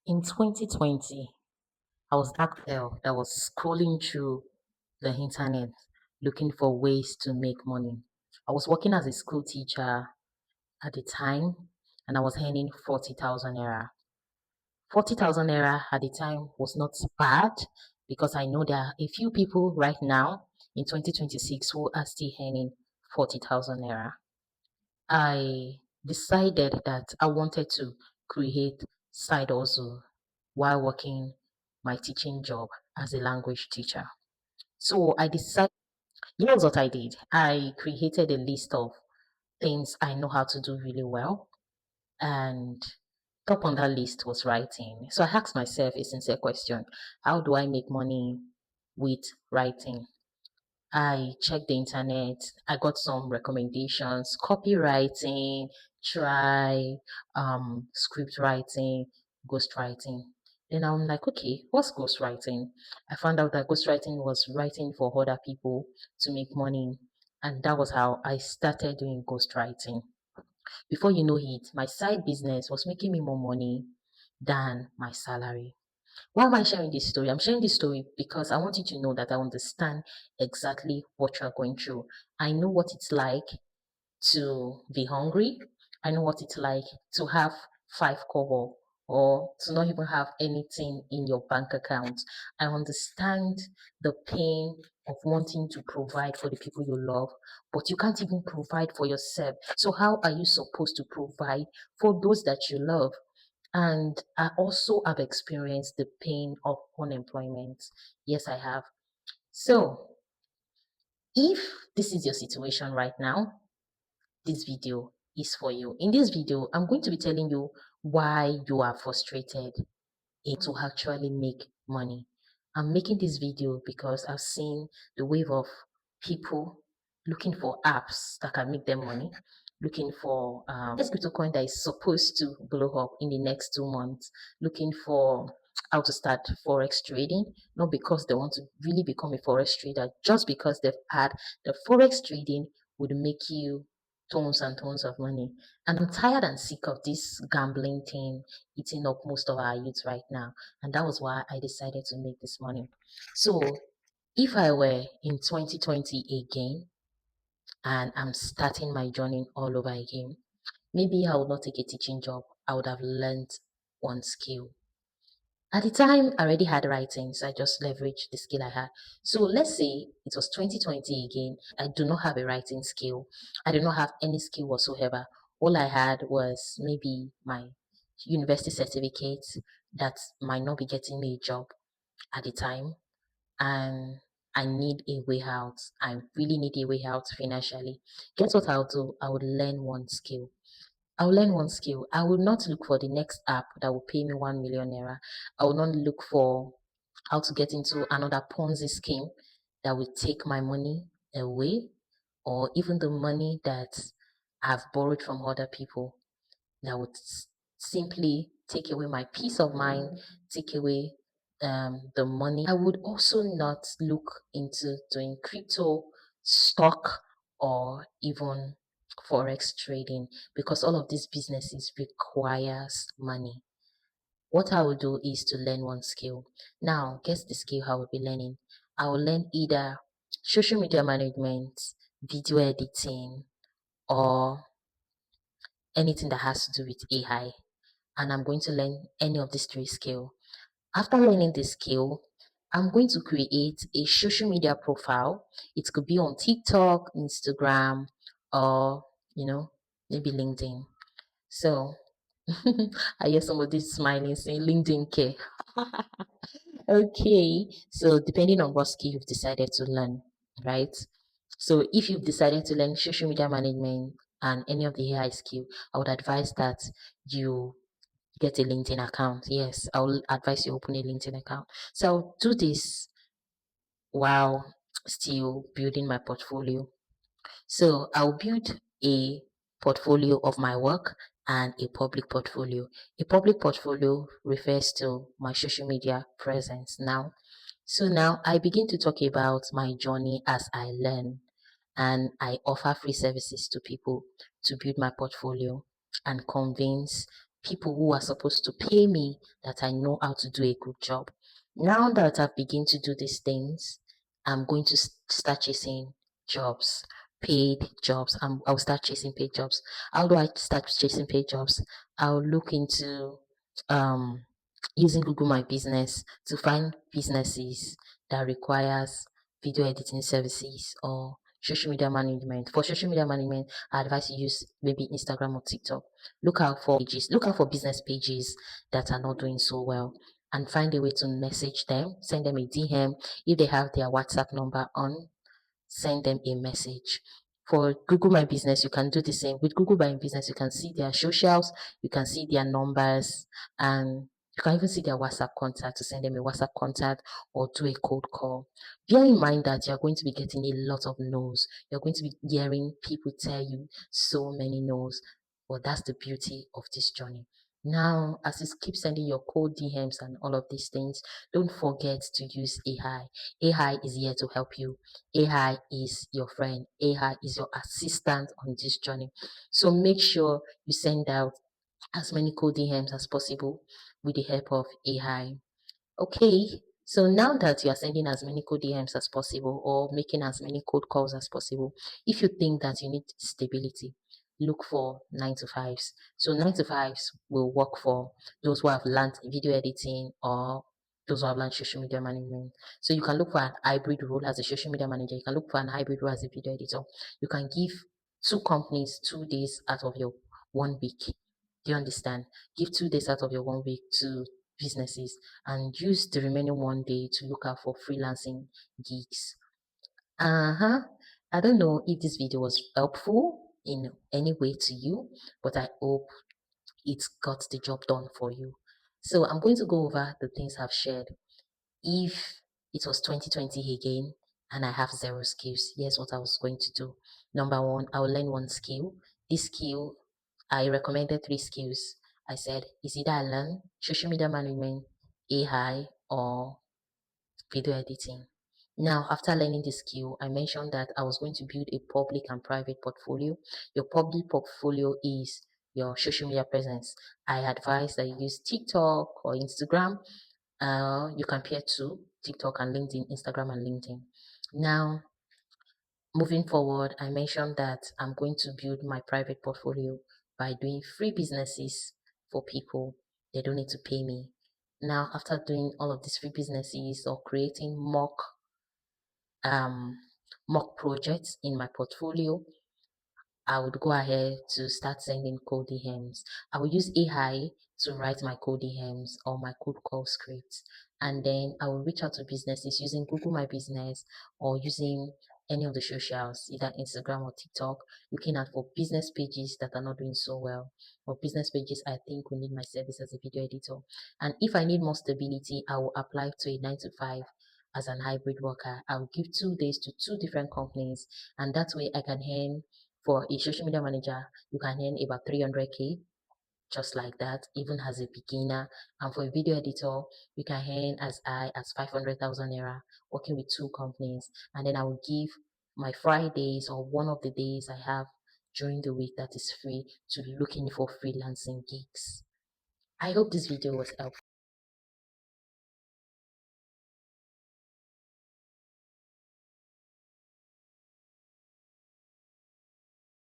In 2020, I was that girl that was scrolling through the internet looking for ways to make money. I was working as a school teacher at the time and I was earning 40,000 naira. 40,000 naira at the time was not bad because I know there are a few people right now in 2026 who are still earning 40,000 naira. I decided that I wanted to create side hustle while working my teaching job as a language teacher. So I decided, here's what I did. I created a list of things I know how to do really well. And top on that list was writing. So I asked myself a sincere question. How do I make money with writing? I checked the internet. I got some recommendations, copywriting, try script writing, ghostwriting. Then I'm like, okay, what's ghostwriting? I found out that ghostwriting was writing for other people to make money. And that was how I started doing ghostwriting. Before you know it, my side business was making me more money than my salary. Why am I sharing this story? I'm sharing this story because I want you to know that I understand exactly what you're going through. I know what it's like to be hungry. I know what it's like to have five kobo or to not even have anything in your bank account. I understand the pain of wanting to provide for the people you love, but you can't even provide for yourself. So how are you supposed to provide for those that you love? And I also have experienced the pain of unemployment. Yes, I have. So if this is your situation right now, this video is for you. In this video, I'm going to be telling you why you are frustrated to actually make money. I'm making this video because I've seen the wave of people looking for apps that can make them money, looking for this cryptocurrency that is supposed to blow up in the next 2 months, looking for how to start forex trading, not because they want to really become a forex trader, just because they've had the forex trading would make you tons and tons of money. And I'm tired and sick of this gambling thing eating up most of our youth right now. And that was why I decided to make this money. So if I were in 2020 again and I'm starting my journey all over again, maybe I would not take a teaching job. I would have learned one skill. At the time, I already had writing, so I just leveraged the skill I had. So let's say it was 2020 again. I do not have a writing skill. I do not have any skill whatsoever. All I had was maybe my university certificate that might not be getting me a job at the time. And I need a way out. I really need a way out financially. Guess what I'll do? I would learn one skill. I'll learn one skill. I will not look for the next app that will pay me 1 million naira. I will not look for how to get into another Ponzi scheme that will take my money away, or even the money that I've borrowed from other people that would simply take away my peace of mind, take away the money. I would also not look into doing crypto, stock, or even forex trading because all of these businesses requires money. What I will do is to learn one skill. Now, guess the skill I will be learning. I will learn either social media management, video editing, or anything that has to do with AI. And I'm going to learn any of these three skills. After learning this skill, I'm going to create a social media profile. It could be on TikTok, Instagram, or maybe LinkedIn. So I hear somebody smiling saying LinkedIn care. Okay, so depending on what skill you've decided to learn, right? So if you've decided to learn social media management and any of the AI skill, I would advise that you get a LinkedIn account. Yes, I will advise you open a LinkedIn account. So I'll do this while still building my portfolio. So I'll build a portfolio of my work and a public portfolio. A public portfolio refers to my social media presence now. So now I begin to talk about my journey as I learn, and I offer free services to people to build my portfolio and convince people who are supposed to pay me that I know how to do a good job. Now that I've begun to do these things, I'm going to start chasing jobs, paid jobs. I'll start chasing paid jobs. How do I start chasing paid jobs? I'll look into um, using Google My Business to find businesses that requires video editing services or social media management. For social media management, I advise you use maybe Instagram or TikTok. Look out for business pages that are not doing so well and find a way to message them, send them a DM. If they have their WhatsApp number on, send them a message. For Google My Business, you can do the same. With Google My Business, you can see their socials, you can see their numbers, and you can even see their WhatsApp contact to send them a WhatsApp contact or do a cold call. Bear in mind that you're going to be getting a lot of no's. You're going to be hearing people tell you so many no's. But that's the beauty of this journey. Now, as you keep sending your cold DMs and all of these things, don't forget to use AI. AI is here to help you. AI is your friend. AI is your assistant on this journey. So make sure you send out as many cold DMs as possible with the help of AI. Okay, so now that you are sending as many cold DMs as possible or making as many cold calls as possible, if you think that you need stability, look for 9 to 5s. So 9 to 5s will work for those who have learned video editing or those who have learned social media management. So you can look for an hybrid role as a social media manager. You can look for an hybrid role as a video editor. You can give two companies 2 days out of your 1 week. Do you understand? Give 2 days out of your 1 week to businesses and use the remaining 1 day to look out for freelancing gigs. I don't know if this video was helpful in any way to you, but I hope it got the job done for you. So I'm going to go over the things I've shared. If it was 2020 again and I have zero skills, here's what I was going to do. Number one, I will learn one skill. This skill, I recommended 3 skills. I said, is either I learn social media management, AI, or video editing. Now, after learning the skill, I mentioned that I was going to build a public and private portfolio. Your public portfolio is your social media presence. I advise that you use TikTok or Instagram. You can pair two, TikTok and LinkedIn, Instagram and LinkedIn. Now, moving forward, I mentioned that I'm going to build my private portfolio by doing free businesses for people. They don't need to pay me. Now, after doing all of these free businesses or creating um, mock projects in my portfolio, I would go ahead to start sending code DMs. I will use AI to write my code DMs or my code call scripts. And then I will reach out to businesses using Google My Business or using any of the socials, either Instagram or TikTok, looking out for business pages that are not doing so well or business pages I think will need my service as a video editor. And if I need more stability, I will apply to a 9 to 5 as an hybrid worker. I will give 2 days to 2 different companies, and that way I can earn for a social media manager, you can earn about 300K just like that, even as a beginner. And for a video editor, you can earn as high as 500,000 naira working with 2 companies. And then I will give my Fridays or one of the days I have during the week that is free to looking for freelancing gigs. I hope this video was helpful.